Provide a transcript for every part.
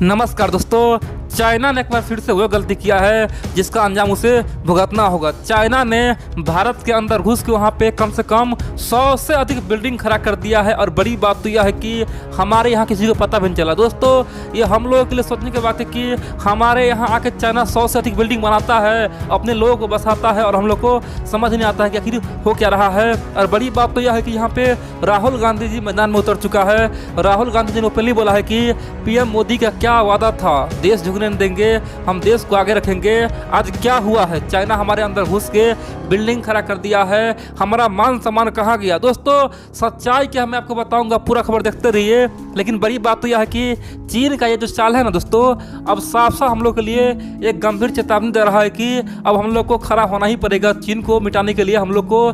नमस्कार दोस्तों, चाइना ने एक बार फिर से वह गलती किया है जिसका अंजाम उसे भुगतना होगा। चाइना ने भारत के अंदर घुस के वहाँ पे कम से कम 100 से अधिक बिल्डिंग खड़ा कर दिया है। और बड़ी बात तो यह है कि हमारे यहाँ किसी को पता भी नहीं चला। दोस्तों, ये हम लोगों के लिए सोचने की बात है कि हमारे यहाँ आके चाइना 100 से अधिक बिल्डिंग बनाता है, अपने लोगों को बसाता है और हम लोग को समझ नहीं आता है कि आखिर हो क्या रहा है। और बड़ी बात तो यह है कि यहाँ पे राहुल गांधी जी मैदान में उतर चुका है। राहुल गांधी जी ने ओपनली बोला है कि पीएम मोदी का क्या वादा था, देश झुकने नहीं देंगे, हम देश को आगे रखेंगे। आज क्या हुआ है, चाइना हमारे अंदर घुस के बिल्डिंग खड़ा कर दिया है, हमारा मान सम्मान कहाँ गया। दोस्तों, सच्चाई क्या मैं आपको बताऊंगा, पूरा खबर देखते रहिए। लेकिन बड़ी बात तो यह है कि चीन का ये जो चाल है ना दोस्तों, अब साफ साफ हम लोग के लिए एक गंभीर चेतावनी दे रहा है कि अब हम लोग को खड़ा होना ही पड़ेगा। चीन को मिटाने के लिए हम लोग को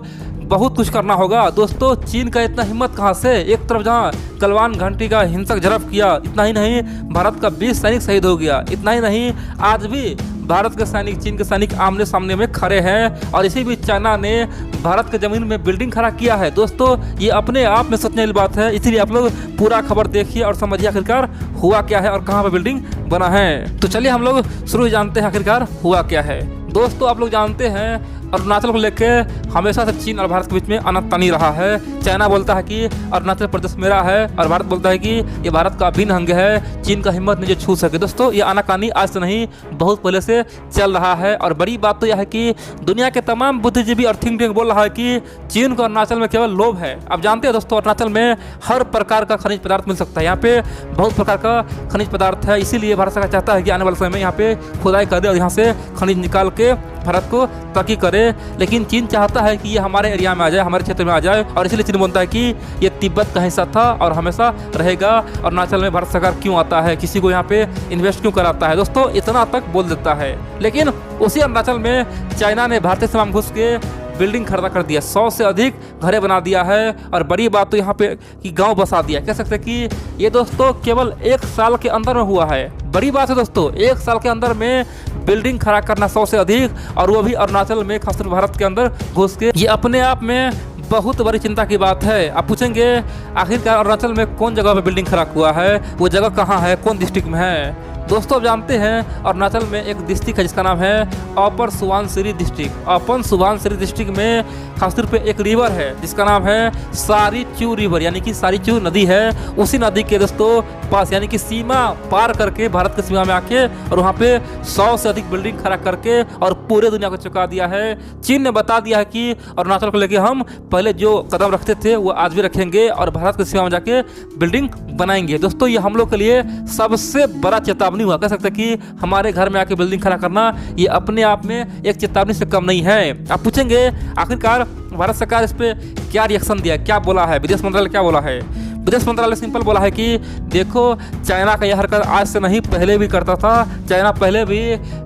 बहुत कुछ करना होगा। दोस्तों, चीन का इतना हिम्मत कहाँ से, एक तरफ जहाँ गलवान घाटी का हिंसक झड़प किया, इतना ही नहीं भारत का 20 सैनिक शहीद हो गया, इतना ही नहीं आज भी भारत के सैनिक चीन के सैनिक आमने सामने में खड़े हैं। और इसी बीच चाइना ने भारत के जमीन में बिल्डिंग खड़ा किया है। दोस्तों, ये अपने आप में सोचने वाली बात है, इसीलिए आप लोग पूरा खबर देखिए और समझिए आखिरकार हुआ क्या है और कहाँ पर बिल्डिंग बना है। तो चलिए हम लोग शुरू जानते हैं आखिरकार हुआ क्या है। दोस्तों, आप लोग जानते हैं अरुणाचल को लेकर हमेशा से चीन और भारत के बीच में अनतनी रहा है। चाइना बोलता है कि अरुणाचल प्रदेश मेरा है और भारत बोलता है कि ये भारत का अभिन्न अंग है, चीन का हिम्मत नहीं जो छू सके। दोस्तों, ये आनाकानी आज से नहीं, बहुत पहले से चल रहा है। और बड़ी बात तो यह है कि दुनिया के तमाम बुद्धिजीवी और थिंक टैंक बोल रहा है कि चीन को अरुणाचल में केवल लोभ है। अब जानते हैं दोस्तों, अरुणाचल में हर प्रकार का खनिज पदार्थ मिल सकता है, यहाँ पे बहुत प्रकार का खनिज पदार्थ है। इसीलिए भारत सरकार चाहता है कि आने वाले समय में यहाँ पे खुदाई करे और यहाँ से खनिज निकाल के भारत को तरक्की करे। लेकिन चीन चाहता है कि ये हमारे एरिया में आ जाए, हमारे क्षेत्र में आ जाए। और इसलिए चीन बोलता है कि ये तिब्बत का हिस्सा था और हमेशा रहेगा। और अरुणाचल में भारत सरकार क्यों आता है, किसी को यहाँ पे इन्वेस्ट क्यों कराता है। दोस्तों, इतना तक बोल देता है। लेकिन उसी अरुणाचल में चाइना ने भारतीय सीमा में घुस के बिल्डिंग खड़ा कर दिया, 100 से अधिक घरें बना दिया है। और बड़ी बात तो यहाँ पे कि गांव बसा दिया। कह सकते हैं कि ये दोस्तों केवल 1 साल के अंदर में हुआ है। बड़ी बात है दोस्तों, 1 साल के अंदर में बिल्डिंग खड़ा करना 100 से अधिक, और वो भी अरुणाचल में, खासकर भारत के अंदर घुस के। ये अपने आप में बहुत बड़ी चिंता की बात है। आप पूछेंगे आखिरकार अरुणाचल में कौन जगह पे बिल्डिंग खड़ा हुआ है, वो जगह कहाँ है, कौन डिस्ट्रिक्ट में है। दोस्तों, आप जानते हैं अरुणाचल में एक डिस्ट्रिक्ट है जिसका नाम है अपर सुबनसिरी डिस्ट्रिक्ट। अपर सुबनसिरी डिस्ट्रिक्ट में खासतौर पे एक रिवर है जिसका नाम है सारीचू रिवर, यानी कि सारीचू नदी है। उसी नदी के दोस्तों पास, यानी कि सीमा पार करके भारत की सीमा में आके और वहाँ पे 100 से अधिक बिल्डिंग खड़ा करके और पूरे दुनिया को चुका दिया है। चीन ने बता दिया है कि अरुणाचल को लेकर हम पहले जो कदम रखते थे वो आज भी रखेंगे और भारत की सीमा में जाके बिल्डिंग बनाएंगे। दोस्तों, ये हम लोग के लिए सबसे बड़ा चेतावनी हुआ। कह सकते हैं कि हमारे घर में आके बिल्डिंग खड़ा करना ये अपने आप में एक चेतावनी से कम नहीं है। आप पूछेंगे आखिरकार भारत सरकार इस पे क्या रिएक्शन दिया, क्या बोला है, विदेश मंत्रालय क्या बोला है। विदेश मंत्रालय सिंपल बोला है कि देखो, चाइना का यह हरकत आज से नहीं, पहले भी करता था। चाइना पहले भी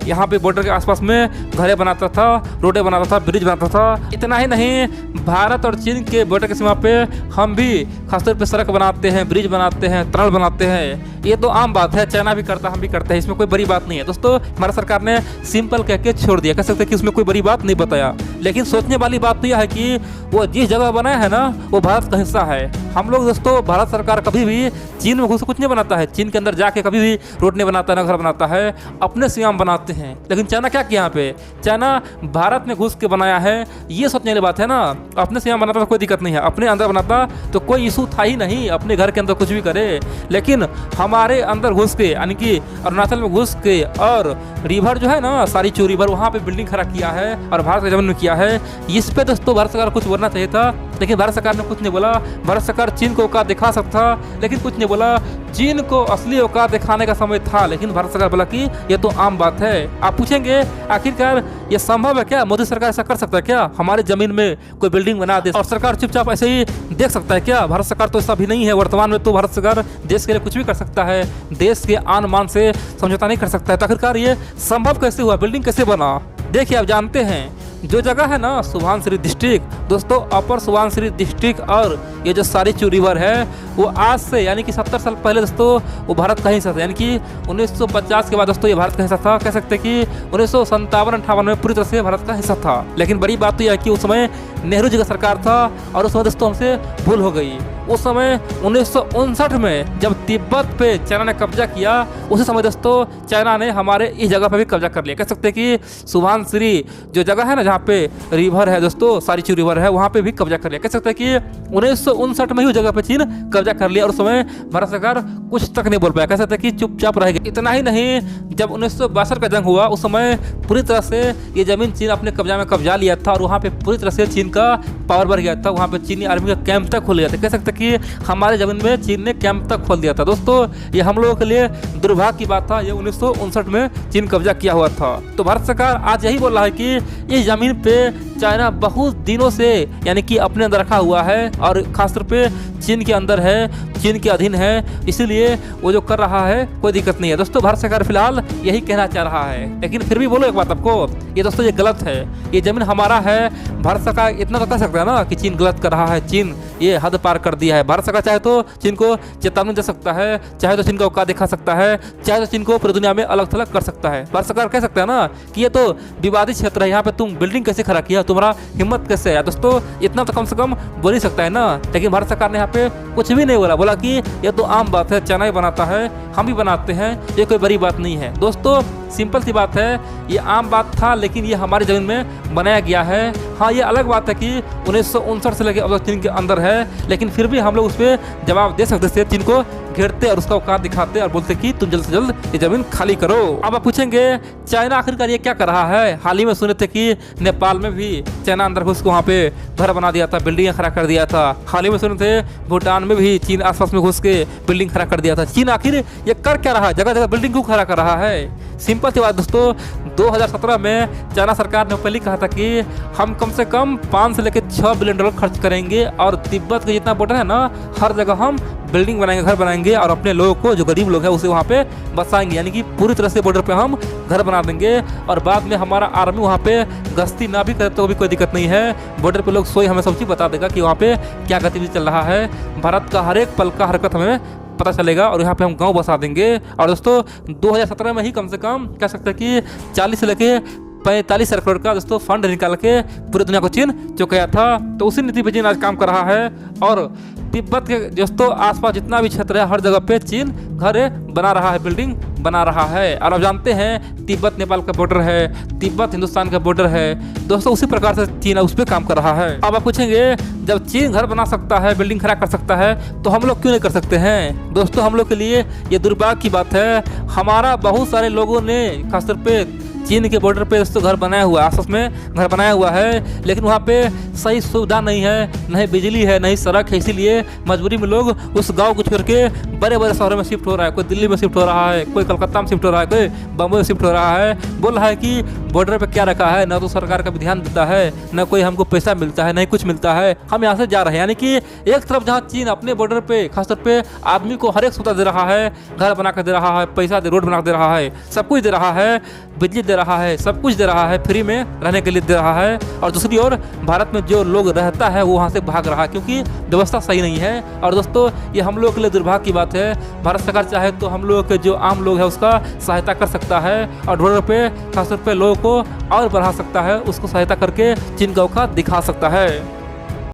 यहाँ पे बॉर्डर के आसपास में घरें बनाता था, रोडें बनाता था, ब्रिज बनाता था। इतना ही नहीं, भारत और चीन के बॉर्डर की सीमा पे हम भी खासतौर पे सड़क बनाते हैं, ब्रिज बनाते हैं, टनल बनाते हैं। ये तो आम बात है, चाइना भी करता है, हम भी करते हैं, इसमें कोई बड़ी बात नहीं है। दोस्तों, भारत सरकार ने सिंपल कह के छोड़ दिया। कह सकते हैं कि उसमें कोई बड़ी बात नहीं बताया। लेकिन सोचने वाली बात तो यह है कि वो जिस जगह बनाया है ना, वो भारत का हिस्सा है। हम लोग दोस्तों, भारत सरकार कभी भी चीन में घुस कुछ नहीं बनाता है, चीन के अंदर जाके कभी भी रोड नहीं बनाता, ना घर बनाता है, अपने सीमा में बनाते हैं। लेकिन चाइना क्या किया यहाँ पे, चाइना भारत में घुस के बनाया है। ये सोचने वाली बात है ना, अपने सीमा बनाता तो कोई दिक्कत नहीं है, अपने अंदर बनाता तो कोई इशू था ही नहीं, अपने घर के अंदर कुछ भी करे। लेकिन हमारे अंदर घुस के, यानी कि अरुणाचल में घुस के और रिवर जो है ना, सारीचू रिवर, वहाँ पे बिल्डिंग खड़ा किया है और भारत के जमीन में किया है। इस पे दोस्तों भारत सरकार कुछ बोलना चाहिए था, लेकिन भारत सरकार ने कुछ नहीं बोला। भारत सरकार चीन को औकात दिखा सकता, लेकिन कुछ नहीं बोला। चीन को असली औकात दिखाने का समय था, लेकिन भारत सरकार बोला कि ये तो आम बात है। आप पूछेंगे आखिरकार ये संभव है क्या, मोदी सरकार ऐसा कर सकता है क्या, हमारे जमीन में कोई बिल्डिंग बना दे और सरकार चुपचाप ऐसे ही देख सकता है क्या। भारत सरकार तो ऐसा भी नहीं है। वर्तमान में तो भारत सरकार देश के लिए कुछ भी कर सकता है, देश के आन मान से समझौता नहीं कर सकता है। तो आखिरकार ये संभव कैसे हुआ, बिल्डिंग कैसे बना। देखिए, आप जानते हैं जो जगह है ना सुबनसिरी डिस्ट्रिक्ट, दोस्तों अपर सुबनसिरी डिस्ट्रिक्ट और ये जो सारीचू रिवर है वो आज से यानी कि 70 साल पहले दोस्तों वो भारत का हिस्सा था। यानी कि 1950 के बाद दोस्तों ये भारत का हिस्सा था। कह सकते हैं कि 1957-58 में पूरी तरह से भारत का हिस्सा था। लेकिन बड़ी बात तो यह है कि उस समय नेहरू जी का सरकार था और उस समय दोस्तों हमसे भूल हो गई। उस समय 1959 में जब तिब्बत पे चाइना ने कब्जा किया, उसी समय दोस्तों चाइना ने हमारे इस जगह पे भी कब्जा कर लिया। कह सकते हैं कि सुभानश्री जो जगह है ना, जहाँ पे रिवर है दोस्तों, सारीचू रिवर है, वहाँ पे भी कब्जा कर लिया। कह सकते हैं कि 1959 में ही उस जगह पे चीन कब्जा कर लिया और उस समय भारत सरकार कुछ तक नहीं बोल पाया। कह सकते हैं कि चुपचाप रह गई। इतना ही नहीं, जब 1962 का जंग हुआ उस समय पूरी तरह से ये जमीन चीन अपने कब्जा में कब्जा लिया था और वहाँ पे पूरी तरह से चीन का पावर बढ़ गया था। वहाँ पे चीनी आर्मी का कैंप तक खोल गया था। कह सकते हैं कि हमारे जमीन में चीन ने कैंप तक खोल दिया था। दोस्तों ये हम लोगों के लिए दुर्भाग्य की बात था, ये 1959 में चीन कब्जा किया हुआ था। तो भारत सरकार आज यही बोल रहा है कि इस जमीन पे चाइना बहुत दिनों से यानी कि अपने अंदर रखा हुआ है और खासतौर पे चीन के अंदर है, चीन के अधीन है, इसीलिए वो जो कर रहा है कोई दिक्कत नहीं है। दोस्तों भारत सरकार फिलहाल यही कहना चाह रहा है, लेकिन फिर भी बोलो एक बात आपको, ये दोस्तों ये गलत है। ये जमीन हमारा है। भारत सरकार इतना तो कह सकता है ना कि चीन गलत कर रहा है, चीन ये हद पार कर दिया है। भारत सरकार चाहे तो चीन को चेतावनी दे सकता है, चाहे तो चीन का औकात दिखा सकता है, चाहे तो चीन को पूरी दुनिया में अलग थलग कर सकता है। भारत सरकार कह सकता है ना कि ये तो विवादित क्षेत्र है, यहाँ पे तुम बिल्डिंग कैसे खड़ा किया, तुम्हारा हिम्मत कैसे है। दोस्तों इतना तो कम से कम बोल ही सकता है ना, लेकिन भारत सरकार ने यहाँ पे कुछ भी नहीं बोला कि ये तो आम बात है, चाइना ही बनाता है, हम भी बनाते हैं, ये कोई बड़ी बात नहीं है। दोस्तों सिंपल सी बात है, ये आम बात था लेकिन ये हमारी जमीन में बनाया गया है। हाँ ये अलग बात है कि 1959 से लेकर अब तक चीन के अंदर है, लेकिन फिर भी हम लोग उस पर जवाब दे सकते थे। चीन को घेरते और उसका औकात दिखाते और बोलते कि तुम जल्द से जल्द ये जमीन खाली करो। अब आप पूछेंगे चाइना आखिरकार ये क्या कर रहा है। हाल ही में सुने थे कि नेपाल में भी चाइना अंदर घुस को वहाँ पे घर बना दिया था, बिल्डिंग खड़ा कर दिया था। हाल ही में सुने थे भूटान में भी चीन आसपास में घुस के बिल्डिंग खड़ा कर दिया था। चीन आखिर ये कर क्या रहा है, जगह जगह बिल्डिंग क्यों खड़ा कर रहा है। सिंपल सी बात दोस्तों, 2017 में चाइना सरकार ने पहले कहा था कि हम कम से कम 5 से लेकर 6 बिलियन डॉलर खर्च करेंगे और तिब्बत का जितना बॉर्डर है ना, हर जगह हम बिल्डिंग बनाएंगे, घर बनाएंगे और अपने लोगों को, जो गरीब लोग हैं उसे वहाँ पे बसाएंगे, यानी कि पूरी तरह से बॉर्डर पे हम घर बना देंगे। और बाद में हमारा आर्मी वहाँ पे गश्ती ना भी करे तो भी कोई दिक्कत नहीं है, बॉर्डर पे लोग सोई हमें सब चीज़ बता देगा कि वहाँ पे क्या गतिविधि चल रहा है। भारत का हर एक पल का हरकत हमें पता चलेगा और यहाँ पे हम गांव बसा देंगे। और दोस्तों 2017 में ही कम से कम कह सकते हैं कि 40 से लेके 45 करोड़ का दोस्तों फंड निकाल के पूरी दुनिया को चीन चुकाया था। तो उसी नीति पे चीन आज काम कर रहा है और तिब्बत के दोस्तों आसपास जितना भी क्षेत्र है हर जगह पे चीन घर बना रहा है, बिल्डिंग बना रहा है। और आप जानते हैं तिब्बत नेपाल का बॉर्डर है, तिब्बत हिंदुस्तान का बॉर्डर है दोस्तों, उसी प्रकार से चीन उस पर काम कर रहा है। अब आप पूछेंगे जब चीन घर बना सकता है, बिल्डिंग खड़ा कर सकता है, तो हम लोग क्यों नहीं कर सकते हैं। दोस्तों हम लोग के लिए ये दुर्भाग्य की बात है, हमारा बहुत सारे लोगों ने खासतौर पे चीन के बॉर्डर पे दोस्तों घर बनाया हुआ है, आसपास में घर बनाया हुआ है, लेकिन वहाँ पे सही सुविधा नहीं है, नहीं बिजली है, नहीं सड़क है, इसीलिए मजबूरी में लोग उस गांव को छोड़ के बड़े बड़े शहरों में शिफ्ट हो रहा है। कोई दिल्ली में शिफ्ट हो रहा है, कोई कलकत्ता में शिफ्ट हो रहा है, कोई बम्बई में शिफ्ट हो रहा है। बोल रहा है कि बॉर्डर पे क्या रखा है, ना तो सरकार का भी ध्यान देता है, ना कोई हमको पैसा मिलता है, नहीं कुछ मिलता है, हम यहाँ से जा रहे हैं। यानी कि एक तरफ जहाँ चीन अपने बॉर्डर पे खासतौर पे आदमी को हर एक सुविधा दे रहा है, घर बना कर दे रहा है, पैसा दे, रोड बना दे रहा है, सब कुछ दे रहा है, बिजली दे रहा है, सब कुछ दे रहा है, फ्री में रहने के लिए दे रहा है। और दूसरी ओर भारत में जो लोग रहता है वो वहाँ से भाग रहा है क्योंकि व्यवस्था सही नहीं है। और दोस्तों ये हम लोगों के लिए दुर्भाग्य की बात है। भारत सरकार चाहे तो हम लोग के जो आम लोग है उसका सहायता कर सकता है और बॉर्डर पे खासतौर पे लोगों को और बढ़ा सकता है, उसको सहायता करके चीन का औकात दिखा सकता है।